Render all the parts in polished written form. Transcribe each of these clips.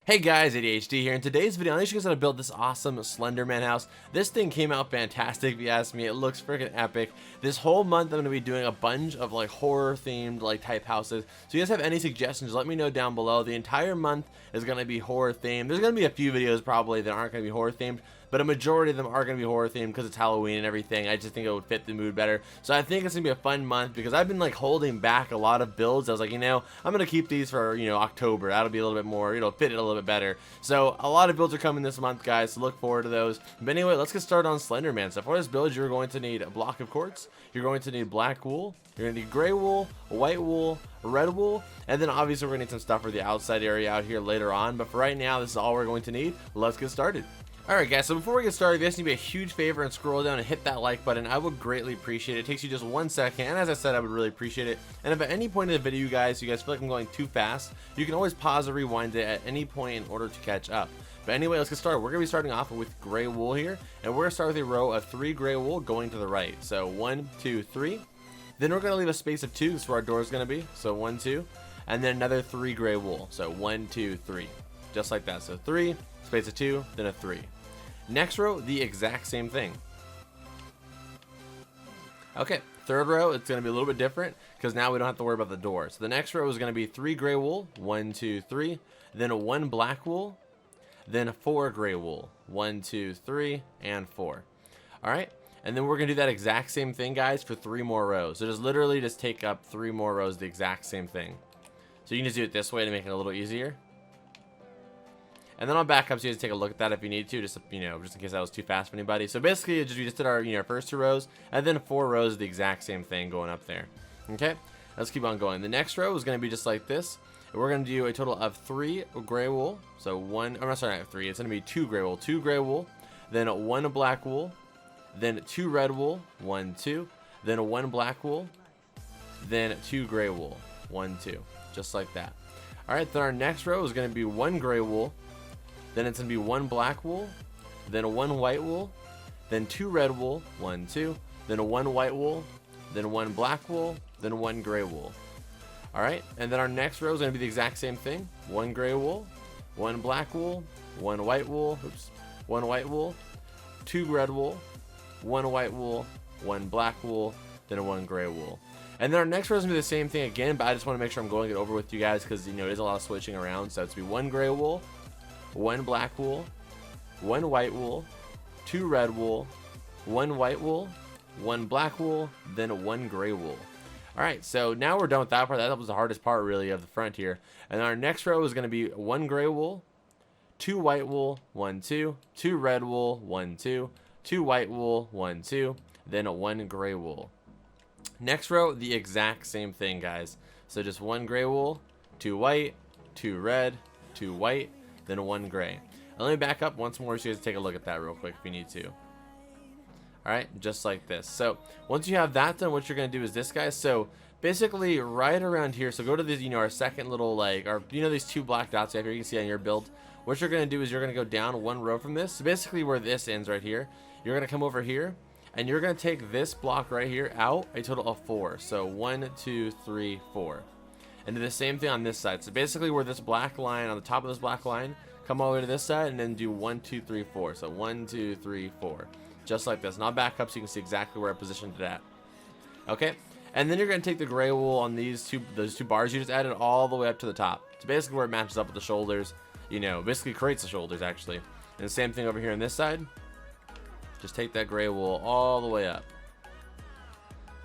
Hey guys, ADHD here. In today's video, I'm actually going to build this awesome Slenderman house. This thing came out fantastic if you ask me. It looks freaking epic. This whole month I'm going to be doing a bunch of like horror themed like type houses. So you guys have any suggestions, let me know down below. The entire month is going to be horror themed. There's going to be a few videos probably that aren't going to be horror themed, but a majority of them are going to be horror themed because it's Halloween and everything. I just think it would fit the mood better. So I think it's going to be a fun month because I've been like holding back a lot of builds. I was like, I'm going to keep these for, October. That'll be a little bit more, fit it a little bit better. So a lot of builds are coming this month, guys, so look forward to those. But anyway, let's get started on Slenderman. So for this build, you're going to need a block of quartz. You're going to need black wool. You're going to need gray wool, white wool, red wool, and then obviously we're going to need some stuff for the outside area out here later on. But for right now, this is all we're going to need. Let's get started. Alright guys, so before we get started, if you guys need to be a huge favor and scroll down and hit that like button, I would greatly appreciate it. It takes you just 1 second, and as I said, I would really appreciate it. And if at any point in the video, you guys feel like I'm going too fast, you can always pause or rewind it at any point in order to catch up. But anyway, let's get started. We're going to be starting off with gray wool here, and we're going to start with a row of 3 gray wool going to the right. So 1, 2, 3. Then we're going to leave a space of 2, that's where our door is going to be. So 1, 2, and then another 3 gray wool. So 1, 2, 3. Just like that. So 3, space of 2, then a 3. Next row, the exact same thing. Okay, third row, it's going to be a little bit different because now we don't have to worry about the door. So the next row is going to be 3 gray wool, 1, 2, 3, then 1 black wool, then 4 gray wool, 1, 2, 3, and 4. All right, and then we're going to do that exact same thing, guys, for 3 more rows. So just literally just take up 3 more rows, the exact same thing. So you can just do it this way to make it a little easier. And then I'll back up so you guys take a look at that if you need to, just just in case that was too fast for anybody. So basically, we just did our our first 2 rows, and then 4 rows, the exact same thing going up there. Okay, let's keep on going. The next row is going to be just like this. And we're going to do a total of 3 gray wool. So 1, I'm sorry, not 3. It's going to be 2 gray wool, 2 gray wool, then 1 black wool, then 2 red wool, 1, 2, then 1 black wool, then 2 gray wool, 1, 2, just like that. All right, then our next row is going to be 1 gray wool. Then it's going to be 1 black wool, then 1 white wool, then 2 red wool, 1, 2, then 1 white wool, then 1 black wool, then 1 gray wool. Alright, and then our next row is going to be the exact same thing. 1 gray wool, 1 black wool, 1 white wool, 1 white wool, 2 red wool, 1 white wool, 1 black wool, then 1 gray wool. And then our next row is going to be the same thing again, but I just want to make sure I'm going it over with you guys because, it is a lot of switching around. So it's going to be 1 gray wool, 1 black wool, 1 white wool, 2 red wool, 1 white wool, 1 black wool, then 1 gray wool. Alright, so now we're done with that part. That was the hardest part really of the front here. And our next row is going to be 1 gray wool, 2 white wool, 1, 2, 2 red wool, 1, 2, 2 white wool, 1, 2, then 1 gray wool. Next row, the exact same thing, guys. So just 1 gray wool, 2 white, 2 red, 2 white, then 1 gray. And let me back up once more so you guys take a look at that real quick if you need to. Alright, just like this. So once you have that done, what you're going to do is this, guys. So basically right around here, so go to this, our second little these 2 black dots here you can see on your build. What you're going to do is you're going to go down 1 row from this. So basically where this ends right here, you're going to come over here and you're going to take this block right here out a total of 4. So 1, 2, 3, 4. And do the same thing on this side. So basically where this black line, on the top of this black line, come all the way to this side and then do 1, 2, 3, 4. So 1, 2, 3, 4. Just like this. And I'll back up so you can see exactly where I positioned it at. Okay? And then you're going to take the gray wool on those 2 bars you just added all the way up to the top. So basically where it matches up with the shoulders. Basically creates the shoulders actually. And the same thing over here on this side. Just take that gray wool all the way up.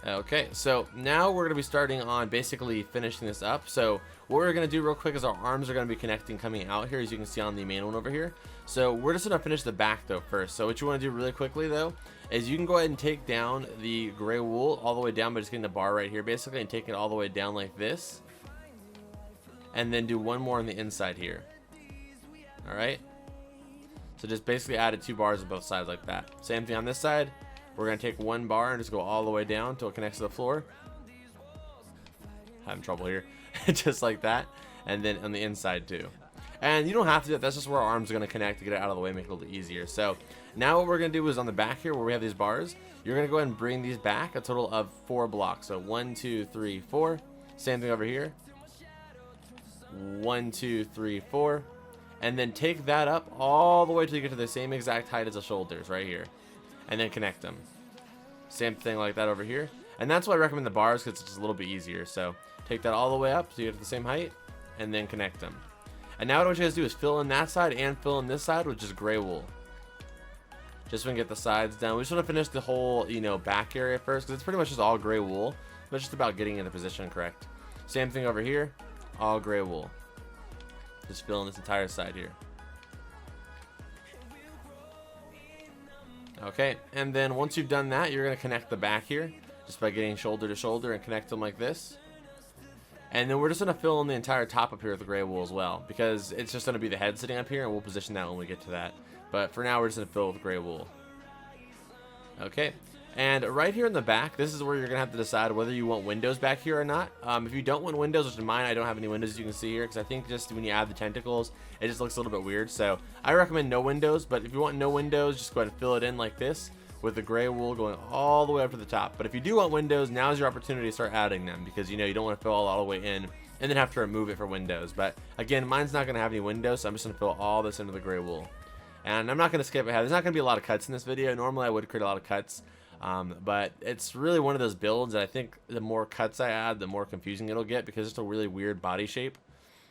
Okay, so now we're going to be starting on basically finishing this up. So what we're going to do real quick is our arms are going to be connecting coming out here, as you can see on the main one over here. So we're just going to finish the back though first. So what you want to do really quickly though is you can go ahead and take down the gray wool all the way down by just getting the bar right here basically and take it all the way down like this. And then do 1 more on the inside here. Alright. So just basically added 2 bars on both sides like that. Same thing on this side. We're going to take 1 bar and just go all the way down until it connects to the floor. Having trouble here. Just like that. And then on the inside too. And you don't have to do that. That's just where our arms are going to connect to get it out of the way, make it a little easier. So now what we're going to do is on the back here where we have these bars, you're going to go ahead and bring these back a total of 4 blocks. So 1, 2, 3, 4. Same thing over here. 1, 2, 3, 4. and then take that up all the way till you get to the same exact height as the shoulders right here, and then connect them. Same thing like that over here, and that's why I recommend the bars, because it's just a little bit easier. So take that all the way up so you get to the same height, and then connect them. And now what I want you guys to do is fill in that side and fill in this side with just gray wool. Just so we can get the sides done. We just want to finish the whole, you know, back area first, because it's pretty much just all gray wool. But it's just about getting in the position correct. Same thing over here, all gray wool. Just fill in this entire side here. Okay, and then once you've done that, you're going to connect the back here just by getting shoulder to shoulder and connect them like this. And then we're just going to fill in the entire top up here with the gray wool as well, because it's just going to be the head sitting up here, and we'll position that when we get to that. But for now, we're just going to fill it with gray wool. Okay, and right here in the back, this is where you're going to have to decide whether you want windows back here or not. If you don't want windows, which in mine, I don't have any windows, as you can see here, because I think just when you add the tentacles, it just looks a little bit weird. So I recommend no windows, but if you want no windows, just go ahead and fill it in like this with the gray wool going all the way up to the top. But if you do want windows, now's your opportunity to start adding them, because you know you don't want to fill all the way in and then have to remove it for windows. But again, mine's not going to have any windows, so I'm just going to fill all this into the gray wool. And I'm not going to skip ahead. There's not going to be a lot of cuts in this video. Normally I would create a lot of cuts. But it's really one of those builds that I think the more cuts I add, the more confusing it'll get, because it's a really weird body shape.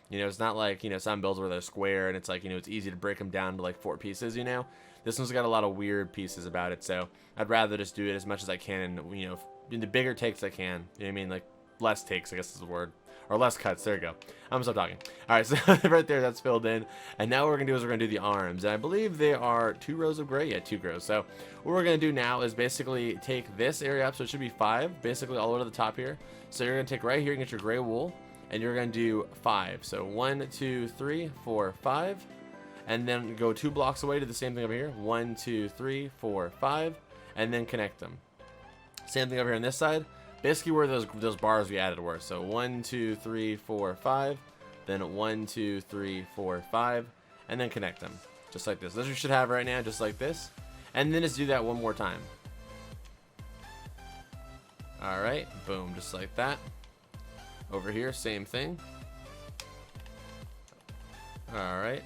You know, it's not like, you know, some builds where they're square and it's like, you know, it's easy to break them down to like 4 pieces, you know. This one's got a lot of weird pieces about it, so I'd rather just do it as much as I can, you know, in the bigger takes I can. You know what I mean? Like, less takes, I guess is the word. Or less cuts, there you go. I'm gonna stop talking. Alright, so right there, that's filled in. And now what we're gonna do is we're gonna do the arms. And I believe they are 2 rows of gray. Yeah, 2 rows. So what we're gonna do now is basically take this area up, so it should be 5, basically all the way to the top here. So you're gonna take right here and get your gray wool, and you're gonna do 5. So 1, 2, 3, 4, 5. And then go 2 blocks away to the same thing over here. 1, 2, 3, 4, 5. And then connect them. Same thing over here on this side. Basically where those bars we added were. So 1, 2, 3, 4, 5. Then 1, 2, 3, 4, 5. And then connect them. Just like this. This you should have right now, just like this. And then just do that one more time. Alright, boom, just like that. Over here, same thing. Alright.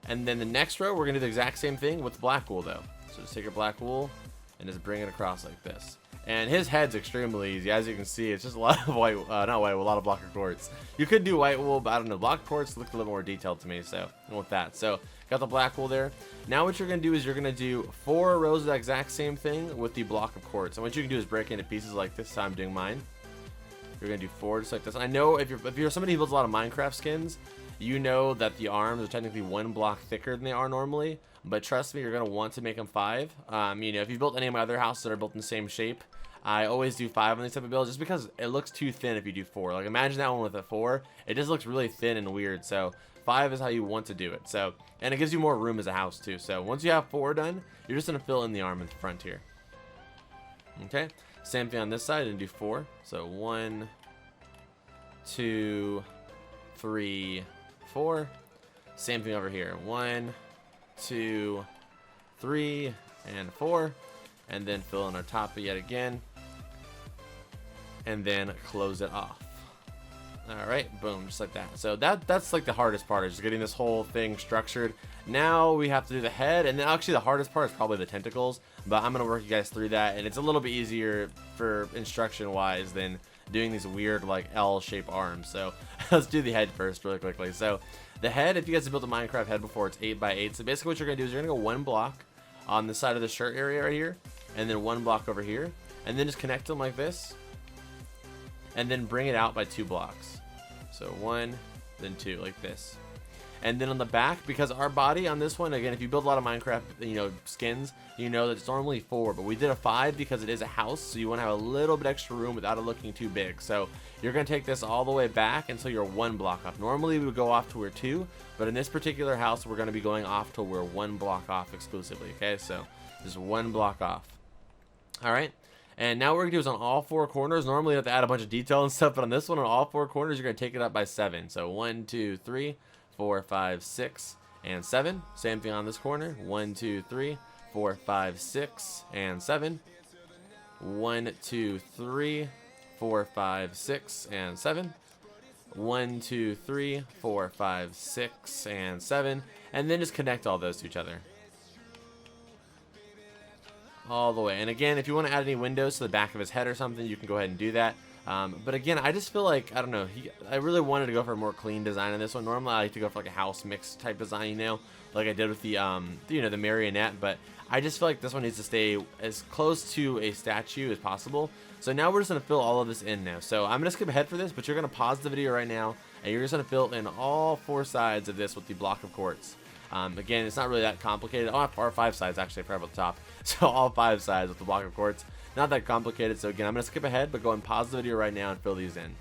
And then the next row, we're going to do the exact same thing with black wool, though. So just take your black wool and just bring it across like this. And his head's extremely easy. As you can see, it's just a lot of white, not white, a lot of block of quartz. You could do white wool, but I don't know. Block of quartz looked a little more detailed to me, so I went with that. So got the black wool there. Now what you're going to do is you're going to do 4 rows of that exact same thing with the block of quartz. And what you can do is break it into pieces like this. How I'm doing mine. You're going to do 4 just like this. I know if you're somebody who builds a lot of Minecraft skins, you know that the arms are technically 1 block thicker than they are normally, but trust me, you're going to want to make them 5. You know, if you built any of my other houses that are built in the same shape, I always do 5 on these type of builds just because it looks too thin if you do 4. Like, imagine that one with a 4. It just looks really thin and weird, so 5 is how you want to do it. So, and it gives you more room as a house too. So once you have 4 done, you're just going to fill in the arm in the front here. Okay, same thing on this side and do 4. So 1, 2, 3, 4. Same thing over here. 1, 2, 3, and 4. And then fill in our top yet again. And then close it off. Alright, boom, just like that. So that's like the hardest part, is just getting this whole thing structured. Now we have to do the head, and then actually the hardest part is probably the tentacles, but I'm going to work you guys through that, and it's a little bit easier for instruction wise than doing these weird like L-shaped arms. So let's do the head first really quickly. So the head, if you guys have built a Minecraft head before, it's 8 by 8. So basically what you're going to do is you're going to go 1 block on the side of the shirt area right here, and then 1 block over here, and then just connect them like this, and then bring it out by 2 blocks. So 1, then 2, like this. And then on the back, because our body on this one, again, if you build a lot of Minecraft, you know, skins, you know that it's normally 4, but we did a 5 because it is a house, so you want to have a little bit extra room without it looking too big. So you're going to take this all the way back until you're 1 block off. Normally we would go off to where 2, but in this particular house, we're going to be going off to where 1 block off exclusively. Okay, so just 1 block off. All right. And now what we're going to do is on all 4 corners, normally you have to add a bunch of detail and stuff, but on this one, on all 4 corners, you're going to take it up by 7. So 1, 2, 3, 4, 5, 6, and 7. Same thing on this corner. 1, 2, 3, 4, 5, 6, and 7. 1, 2, 3, 4, 5, 6, and 7. 1, 2, 3, 4, 5, 6, and 7, and then just connect all those to each other. All the way. And again, if you want to add any windows to the back of his head or something, you can go ahead and do that. But again, I just feel like, I don't know, I really wanted to go for a more clean design in this one. Normally, I like to go for like a house mix type design, you know, like I did with the, you know, the marionette. But I just feel like this one needs to stay as close to a statue as possible. So now we're just going to fill all of this in now. So I'm going to skip ahead for this, but you're going to pause the video right now, and you're just going to fill in all 4 sides of this with the block of quartz. Again, it's not really that complicated. Oh, or 5 sides, actually, I forgot about the top. So all 5 sides with the block of quartz. Not that complicated. So again, I'm going to skip ahead, but go and pause the video right now and fill these in.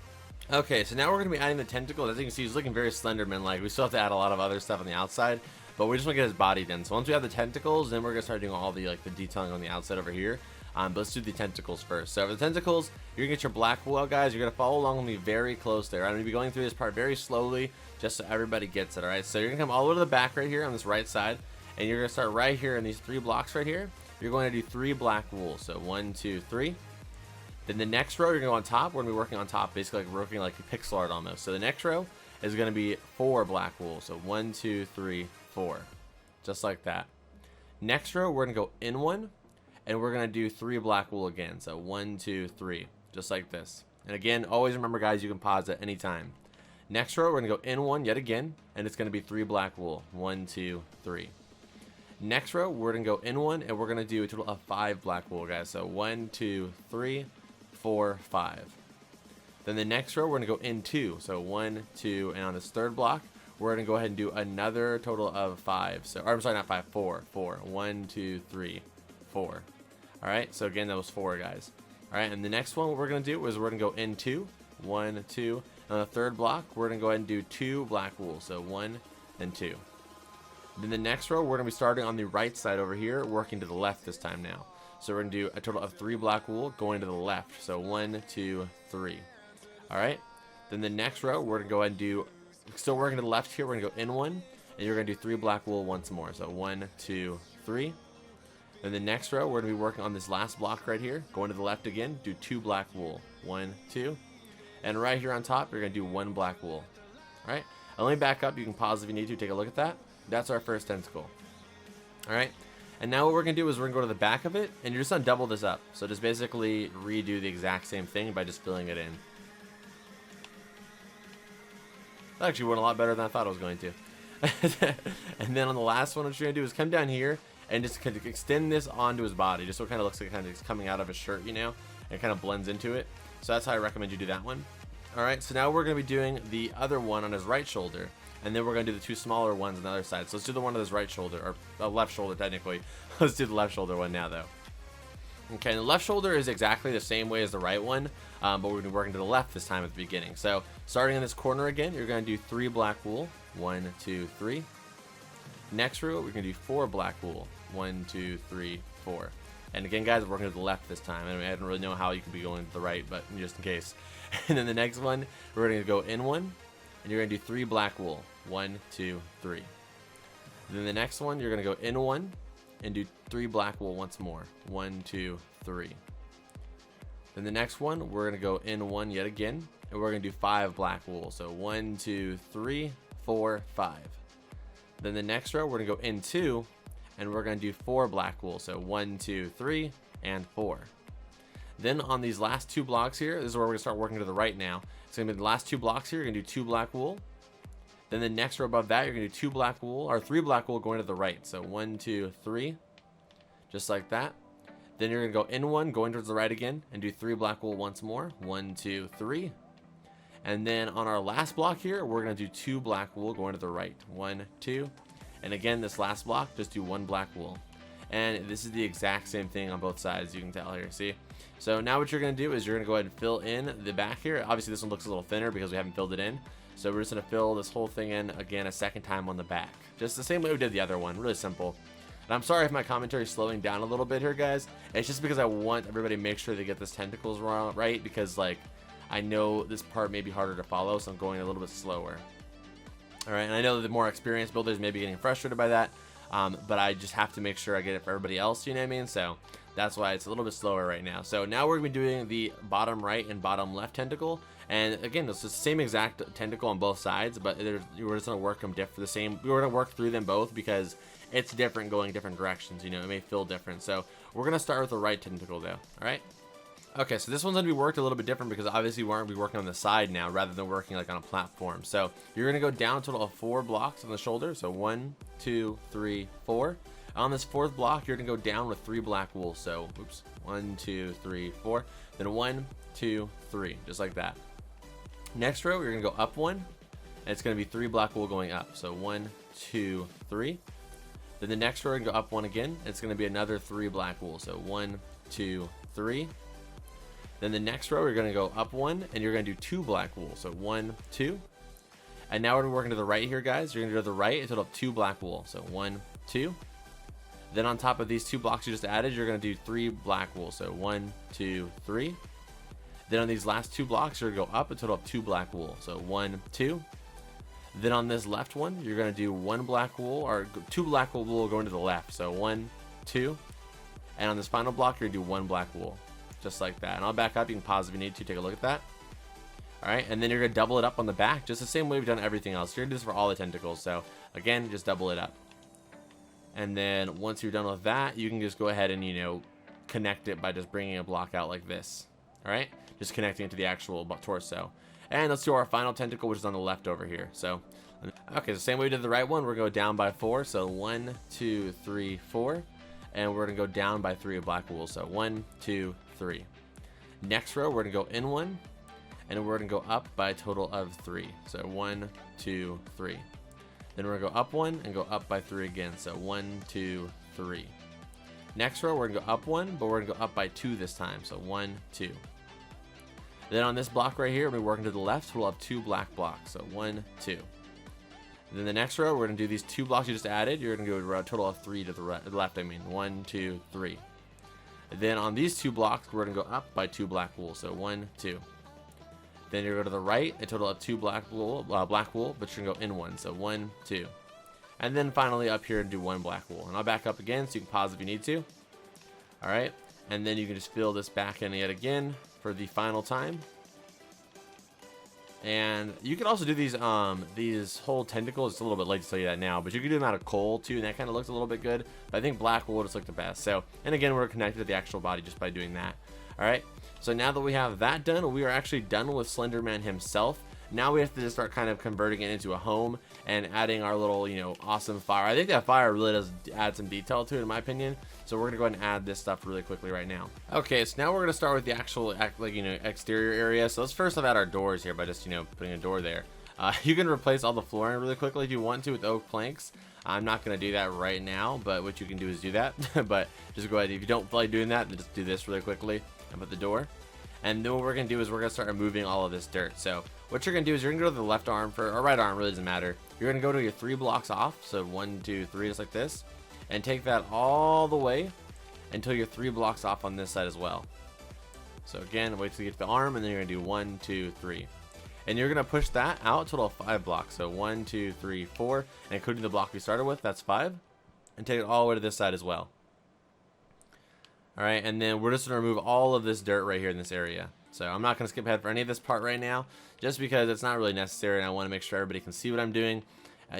Okay, so now we're going to be adding the tentacles. As you can see, he's looking very Slenderman-like. We still have to add a lot of other stuff on the outside, but we just want to get his body done. So once we have the tentacles, then we're going to start doing all the the detailing on the outside over here. But let's do the tentacles first. So for the tentacles, you're going to get your black wool out, guys. You're going to follow along with me very close there. I'm going to be going through this part very slowly, just so everybody gets it, all right? So you're going to come all the way to the back right here on this right side, and you're going to start right here in these 3 blocks right here. You're going to do 3 black wool. So 1, 2, 3. Then the next row, you're going to go on top. We're going to be working on top, basically like working like a pixel art almost. So the next row is going to be 4 black wool. So 1, 2, 3, 4. Just like that. Next row, we're going to go in 1. And we're going to do 3 black wool again. So 1, 2, 3. Just like this. And again, always remember, guys, you can pause at any time. Next row, we're going to go in 1 yet again. And it's going to be 3 black wool. 1, 2, 3. Next row, we're going to go in 1. And we're going to do a total of 5 black wool, guys. So 1, 2, 3, 4, 5. Then the next row, we're going to go in 2. So 1, 2. And on this 3rd block, we're going to go ahead and do another total of 5. So, or I'm sorry, not 5, 4. 4. 1, 2, 3, 4. Alright, so again, that was 4, guys. Alright, and the next one we're going to do is we're going to go in 2. 1, 2. And on the 3rd block, we're going to go ahead and do 2 black wool. So 1 and 2. Then the next row, we're going to be starting on the right side over here, working to the left this time now. So we're going to do a total of 3 black wool going to the left. So 1, 2, 3. Alright, then the next row, we're going to go ahead and do, still working to the left here, we're going to go in 1. And you're going to do 3 black wool once more. So 1, 2, 3. Then the next row, we're going to be working on this last block right here. Going to the left again, do 2 black wool. 1, 2. And right here on top, you're going to do 1 black wool. Alright, and let me back up. You can pause if you need to. Take a look at that. That's our first tentacle. Alright, and now what we're going to do is we're going to go to the back of it, and you're just going to double this up. So just basically redo the exact same thing by just filling it in. That actually went a lot better than I thought it was going to. And then on the last one, what you're going to do is come down here and just kind of extend this onto his body, just so it kind of looks like kind of it's coming out of his shirt, you know, and kind of blends into it. So that's how I recommend you do that one. Alright, so now we're going to be doing the other one on his right shoulder, and then we're going to do the 2 smaller ones on the other side. So let's do the one on his right shoulder, or left shoulder technically. Let's do the left shoulder one now, though. Okay, and the left shoulder is exactly the same way as the right one, but we're going to be working to the left this time at the beginning. So starting in this corner again, you're going to do 3 black wool. 1, 2, 3. Next row, we're going to do 4 black wool. 1, 2, 3, 4. And again, guys, we're working to the left this time. I don't really know how you could be going to the right, but just in case. And then the next one, we're going to go in 1, and you're going to do 3 black wool. 1, 2, 3. Then the next one, you're going to go in 1 and do 3 black wool once more. 1, 2, 3. Then the next one, we're going to go in 1 yet again, and we're going to do 5 black wool. So 1, 2, 3, 4, 5. Then the next row, we're going to go in 2, and we're going to do 4 black wool. So 1, 2, 3, and 4. Then on these last 2 blocks here, this is where we're going to start working to the right now. It's going to be the last 2 blocks here. You're going to do 2 black wool. Then the next row above that, you're going to do 2 black wool, or 3 black wool going to the right. So 1, 2, 3, just like that. Then you're going to go in 1, going towards the right again, and do 3 black wool once more. 1, 2, 3. And then on our last block here, we're going to do 2 black wool going to the right. 1, 2. And again, this last block, just do 1 black wool. And this is the exact same thing on both sides, you can tell here, see? So now what you're going to do is you're going to go ahead and fill in the back here. Obviously, this one looks a little thinner because we haven't filled it in. So we're just going to fill this whole thing in again a second time on the back. Just the same way we did the other one. Really simple. And I'm sorry if my commentary is slowing down a little bit here, guys. It's just because I want everybody to make sure they get this tentacles right, because, like, I know this part may be harder to follow, so I'm going a little bit slower. Alright, and I know that the more experienced builders may be getting frustrated by that. but I just have to make sure I get it for everybody else, you know what I mean? So that's why it's a little bit slower right now. So now we're going to be doing the bottom right and bottom left tentacle. And again, it's the same exact tentacle on both sides, but we're just going to work them the same. We're going to work through them both because it's different going different directions. You know, it may feel different. So we're going to start with the right tentacle though. All right. Okay, so this one's going to be worked a little bit different because obviously we're going to be working on the side now rather than working like on a platform. So you're going to go down a total of 4 blocks on the shoulder. So 1, 2, 3, 4. On this 4th block, you're going to go down with 3 black wool. So, oops, 1, 2, 3, 4. Then 1, 2, 3, just like that. Next row, you're going to go up 1, and it's going to be 3 black wool going up. So 1, 2, 3. Then the next row, you're going to go up 1 again, and it's going to be another 3 black wool. So 1, 2, 3. Then the next row, you're going to go up 1, and you're going to do 2 black wool. So 1, 2. And now we're working to the right here, guys. You're going to go to the right and total up 2 black wool. So 1, 2. Then on top of these 2 blocks you just added, you're going to do 3 black wool. So 1, 2, 3. Then on these last 2 blocks, you're going to go up and total up 2 black wool. So 1, 2. Then on this left one, you're going to do 1 black wool, or 2 black wool going to the left. So 1, 2. And on this final block, you're going to do 1 black wool. Just like that. And I'll back up. You can pause if you need to. Take a look at that. Alright, and then you're going to double it up on the back, just the same way we've done everything else. You're going to do this for all the tentacles. So again, just double it up. And then once you're done with that, you can just go ahead and, you know, connect it by just bringing a block out like this. Alright, just connecting it to the actual torso. And let's do our final tentacle, which is on the left over here. So, okay, the same way we did the right one, we're going to go down by 4. So 1, 2, 3, 4. And we're going to go down by 3 of black wool. So 1, 2, 3. Next row, we're going to go in 1. And we're going to go up by a total of 3. So 1, 2, 3. Then we're going to go up 1 and go up by 3 again. So 1, 2, 3. Next row, we're going to go up 1, but we're going to go up by 2 this time. So 1, 2. Then on this block right here, we're working to the left. We'll have 2 black blocks. So 1, 2. Then the next row, we're going to do these 2 blocks you just added. You're going to go a total of 3 to the left. I mean, 1, 2, 3. Then on these 2 blocks, we're going to go up by 2 black wool. So 1, 2. Then you're going to go to the right, a total of 2 black wool, but you're going to go in 1. So 1, 2. And then finally up here and do 1 black wool. And I'll back up again so you can pause if you need to. Alright. And then you can just fill this back in yet again for the final time. And you can also do these whole tentacles. It's a little bit late to tell you that now, but you can do them out of coal too, and that kind of looks a little bit good. But I think black wool just look the best. So, and again, we're connected to the actual body just by doing that. Alright. So now that we have that done, we are actually done with Slenderman himself. Now we have to just start kind of converting it into a home and adding our little, you know, awesome fire. I think that fire really does add some detail to it, in my opinion. So we're gonna go ahead and add this stuff really quickly right now. Okay, so now we're gonna start with the actual, exterior area. So let's first add our doors here by just, putting a door there. You can replace all the flooring really quickly if you want to with oak planks. I'm not gonna do that right now, but what you can do is do that. But just go ahead. If you don't feel like doing that, then just do this really quickly and put the door. And then what we're gonna do is we're gonna start removing all of this dirt. So what you're gonna do is you're gonna go to the left arm or right arm, really doesn't matter. You're gonna go to your 3 blocks off. So 1, 2, 3, just like this, and take that all the way until you're 3 blocks off on this side as well. So again, wait till you get to the arm, and then you're gonna do 1, 2, 3, and you're gonna push that out total of 5 blocks. So 1, 2, 3, 4, and including the block we started with, that's 5, and take it all the way to this side as well. Alright, and then we're just going to remove all of this dirt right here in this area. So I'm not going to skip ahead for any of this part right now, just because it's not really necessary, and I want to make sure everybody can see what I'm doing,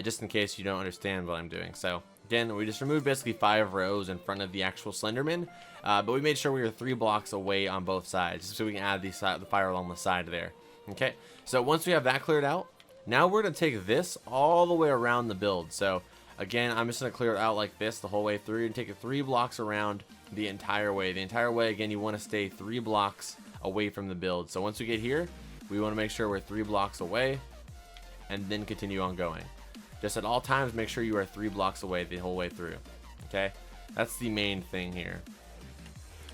just in case you don't understand what I'm doing. So again, we just removed basically 5 rows in front of the actual Slenderman, but we made sure we were 3 blocks away on both sides, so we can add the fire along the side there. Okay, so once we have that cleared out, now we're going to take this all the way around the build. So again, I'm just going to clear it out like this the whole way through and take it 3 blocks around the entire way. The entire way, again, you want to stay 3 blocks away from the build. So once we get here, we want to make sure we're 3 blocks away and then continue on going. Just at all times, make sure you are 3 blocks away the whole way through. Okay, that's the main thing here.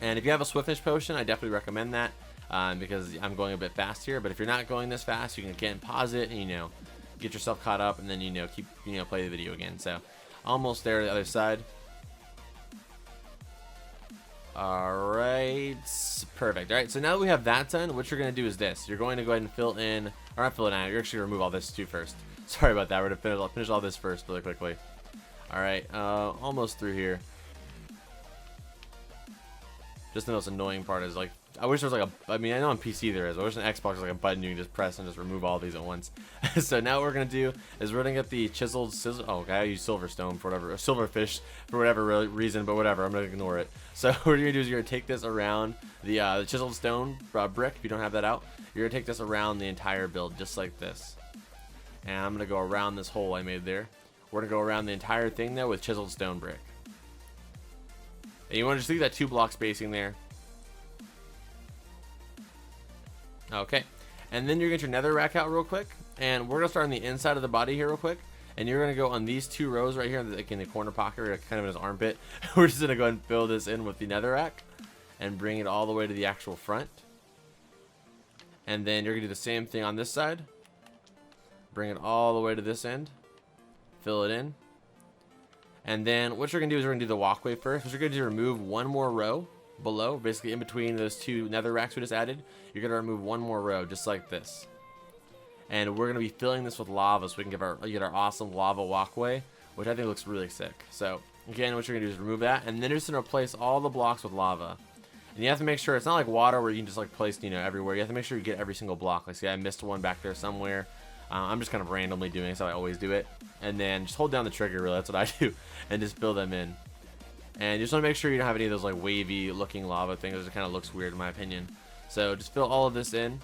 And if you have a swiftness potion, I definitely recommend that because I'm going a bit fast here. But if you're not going this fast, you can again pause it and get yourself caught up, and then keep play the video again. So almost there to the other side. Alright, perfect. Alright, so now that we have that done, what you're going to do is this. You're going to go ahead and fill in, or not fill it out, you're actually going to remove all this too first. Sorry about that, we're going to finish all this first really quickly. Alright, almost through here. Just the most annoying part is, like, I wish there was like a, I mean, I know on PC there is, but I wish on Xbox there's like a button you can just press and just remove all these at once. So now what we're going to do is we're going to get the chiseled scissors. Oh, okay, I use silverstone for whatever, or silverfish for whatever reason, but whatever, I'm going to ignore it. So what you're going to do is you're going to take this around the chiseled stone brick, if you don't have that out. You're going to take this around the entire build, just like this. And I'm going to go around this hole I made there. We're going to go around the entire thing though with chiseled stone brick. And you want to just leave that 2 block spacing there. Okay, and then you're going to get your nether rack out real quick, and we're going to start on the inside of the body here real quick, and you're going to go on these 2 rows right here, like in the corner pocket, or kind of in his armpit. We're just going to go ahead and fill this in with the nether rack, and bring it all the way to the actual front. And then you're going to do the same thing on this side. Bring it all the way to this end. Fill it in. And then what you're going to do is we're going to do the walkway first. What you're going to do is remove 1 more row below, basically in between those 2 nether racks we just added. You're going to remove 1 more row, just like this. And we're going to be filling this with lava so we can get our awesome lava walkway, which I think looks really sick. So, again, what you're going to do is remove that, and then you're just going to replace all the blocks with lava. And you have to make sure, it's not like water where you can just like place, everywhere. You have to make sure you get every single block. Like, see, I missed one back there somewhere. I'm just kind of randomly doing it, so I always do it. And then just hold down the trigger, really, that's what I do, and just fill them in. And you just want to make sure you don't have any of those like wavy looking lava things. It kind of looks weird in my opinion. So just fill all of this in.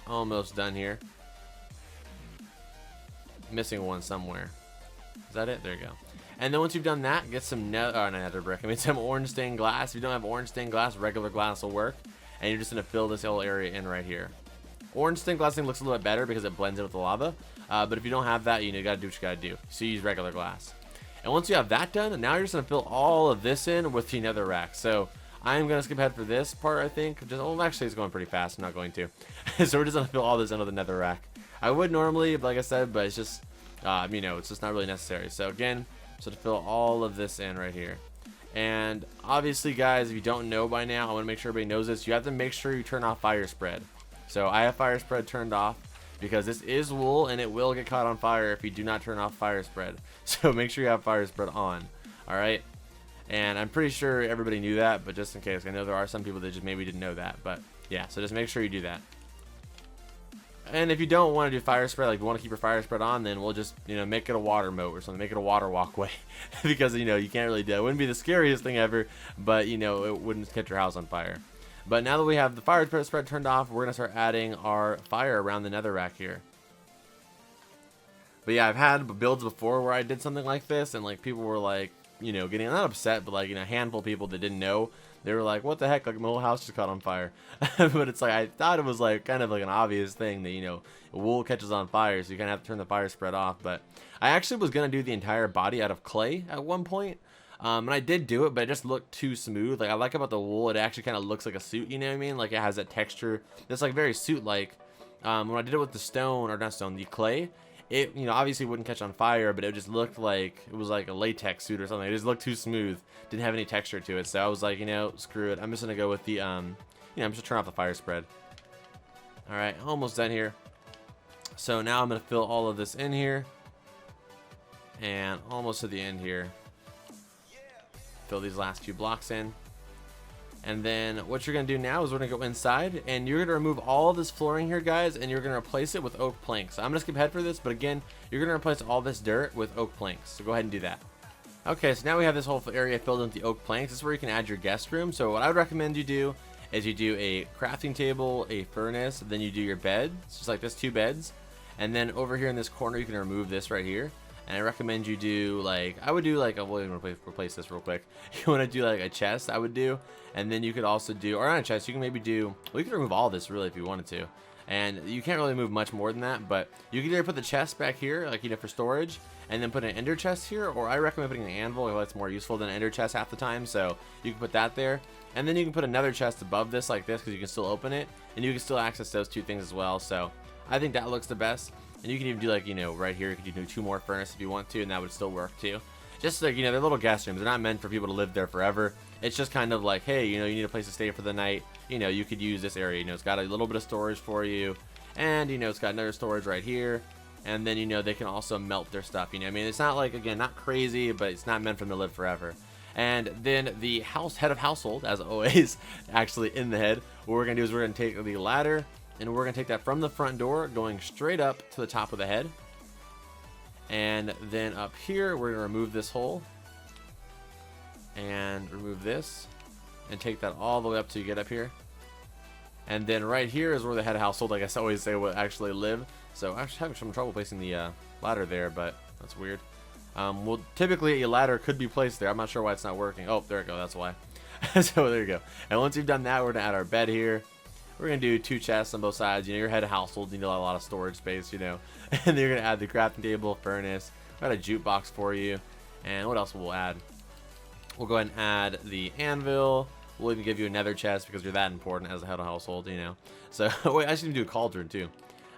Almost done here. Missing one somewhere. Is that it? There you go. And then once you've done that, get some nether brick. I mean some orange stained glass. If you don't have orange stained glass, regular glass will work. And you're just going to fill this whole area in right here. Orange stained glass thing looks a little bit better because it blends in with the lava. But if you don't have that, you got to do what you got to do. So you use regular glass. And once you have that done, now you're just going to fill all of this in with the nether rack. So I'm going to skip ahead for this part, I think. Actually, it's going pretty fast. I'm not going to. So we're just going to fill all this into the nether rack. I would normally, like I said, but it's just, it's just not really necessary. So again, to fill all of this in right here. And obviously, guys, if you don't know by now, I want to make sure everybody knows this. You have to make sure you turn off fire spread. So I have fire spread turned off, because this is wool and it will get caught on fire if you do not turn off fire spread. So make sure you have fire spread on. Alright? And I'm pretty sure everybody knew that, but just in case, I know there are some people that just maybe didn't know that. But yeah, so just make sure you do that. And if you don't want to do fire spread, like you want to keep your fire spread on, then we'll just, make it a water moat or something. Make it a water walkway. Because, you can't really do it. It wouldn't be the scariest thing ever, but, it wouldn't catch your house on fire. But now that we have the fire spread turned off, we're going to start adding our fire around the nether rack here. But yeah, I've had builds before where I did something like this, and like people were like, getting not upset, but like, a handful of people that didn't know. They were like, what the heck, like my whole house just caught on fire. But it's like, I thought it was like kind of like an obvious thing that, wool catches on fire, so you kind of have to turn the fire spread off. But I actually was going to do the entire body out of clay at one point. And I did do it, but it just looked too smooth. Like, I like about the wool, it actually kind of looks like a suit, you know what I mean? Like, it has that texture that's, like, very suit-like. When I did it with the stone, or not stone, the clay, it, obviously wouldn't catch on fire, but it just looked like it was like a latex suit or something. It just looked too smooth. Didn't have any texture to it. So I was like, screw it. I'm just going to go with the, I'm just going to turn off the fire spread. Alright, almost done here. So now I'm going to fill all of this in here. And almost to the end here. Fill these last 2 blocks in. And then what you're going to do now is we're going to go inside, and you're going to remove all of this flooring here, guys, and you're going to replace it with oak planks. So I'm going to skip ahead for this, but again, you're going to replace all this dirt with oak planks. So go ahead and do that. Okay, so now we have this whole area filled in with the oak planks. This is where you can add your guest room. So what I would recommend you do is you do a crafting table, a furnace, then you do your bed. It's just like this, 2 beds. And then over here in this corner, you can remove this right here. And I recommend you do I would do like replace this real quick. You want to do like a chest, I would do. And then you could also do, or not a chest, you can maybe do, well, you could remove all this really if you wanted to. And you can't really move much more than that, but you can either put the chest back here, like, for storage, and then put an ender chest here, or I recommend putting an anvil, because that's more useful than an ender chest half the time, so you can put that there. And then you can put another chest above this like this, because you can still open it, and you can still access those 2 things as well. So I think that looks the best. And you can even do right here, you could do 2 more furnaces if you want to, and that would still work too. Just like, they're little guest rooms. They're not meant for people to live there forever. It's just kind of like, hey, you need a place to stay for the night. You could use this area. It's got a little bit of storage for you. And, it's got another storage right here. And then, you know, they can also melt their stuff, you know. I mean, it's not like, again, not crazy, but it's not meant for them to live forever. And then the head of household, as always, actually in the head, what we're going to do is we're going to take the ladder, and we're going to take that from the front door, going straight up to the top of the head. And then up here, we're going to remove this hole. And remove this. And take that all the way up till you get up here. And then right here is where the head of household, like I always say, will actually live. So I'm actually having some trouble placing the ladder there, but that's weird. Well, typically a ladder could be placed there. I'm not sure why it's not working. Oh, there we go. That's why. So there you go. And once you've done that, we're going to add our bed here. We're going to do 2 chests on both sides. You know, your head of household, you need a lot of storage space, you know. And then you're going to add the crafting table, furnace. Got a jukebox for you. And what else will we add? We'll go ahead and add the anvil. We'll even give you another chest because you're that important as a head of household, you know. So, wait, I should even do a cauldron too.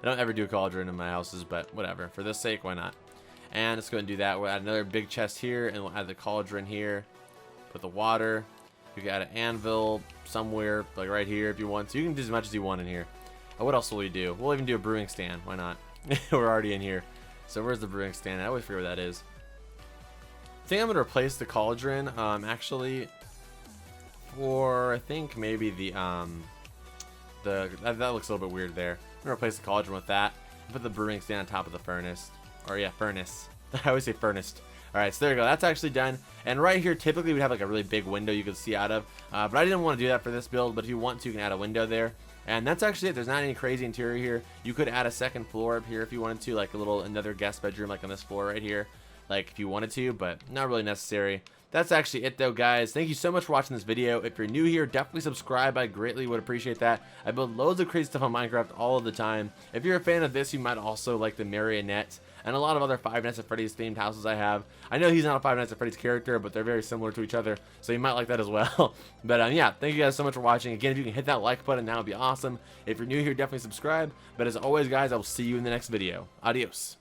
I don't ever do a cauldron in my houses, but whatever. For this sake, why not? And let's go and do that. We'll add another big chest here, and we'll add the cauldron here. Put the water. You can add an anvil somewhere, like right here if you want. So you can do as much as you want in here. What else will we do? We'll even do a brewing stand. Why not? We're already in here. So where's the brewing stand? I always forget where that is. I think I'm going to replace the cauldron, actually, for, I think, maybe that looks a little bit weird there. I'm going to replace the cauldron with that. Put the brewing stand on top of the furnace. Or, yeah, furnace. I always say furnace. Alright, so there you go. That's actually done. And right here, typically, we'd have like a really big window you could see out of. But I didn't want to do that for this build. But if you want to, you can add a window there. And that's actually it. There's not any crazy interior here. You could add a second floor up here if you wanted to. Like another guest bedroom like on this floor right here. Like if you wanted to, but not really necessary. That's actually it though, guys. Thank you so much for watching this video. If you're new here, definitely subscribe. I greatly would appreciate that. I build loads of crazy stuff on Minecraft all of the time. If you're a fan of this, you might also like the marionette and a lot of other Five Nights at Freddy's themed houses I have. I know he's not a Five Nights at Freddy's character, but they're very similar to each other, so you might like that as well. But yeah, thank you guys so much for watching. Again, if you can hit that like button, that would be awesome. If you're new here, definitely subscribe. But as always, guys, I will see you in the next video. Adios.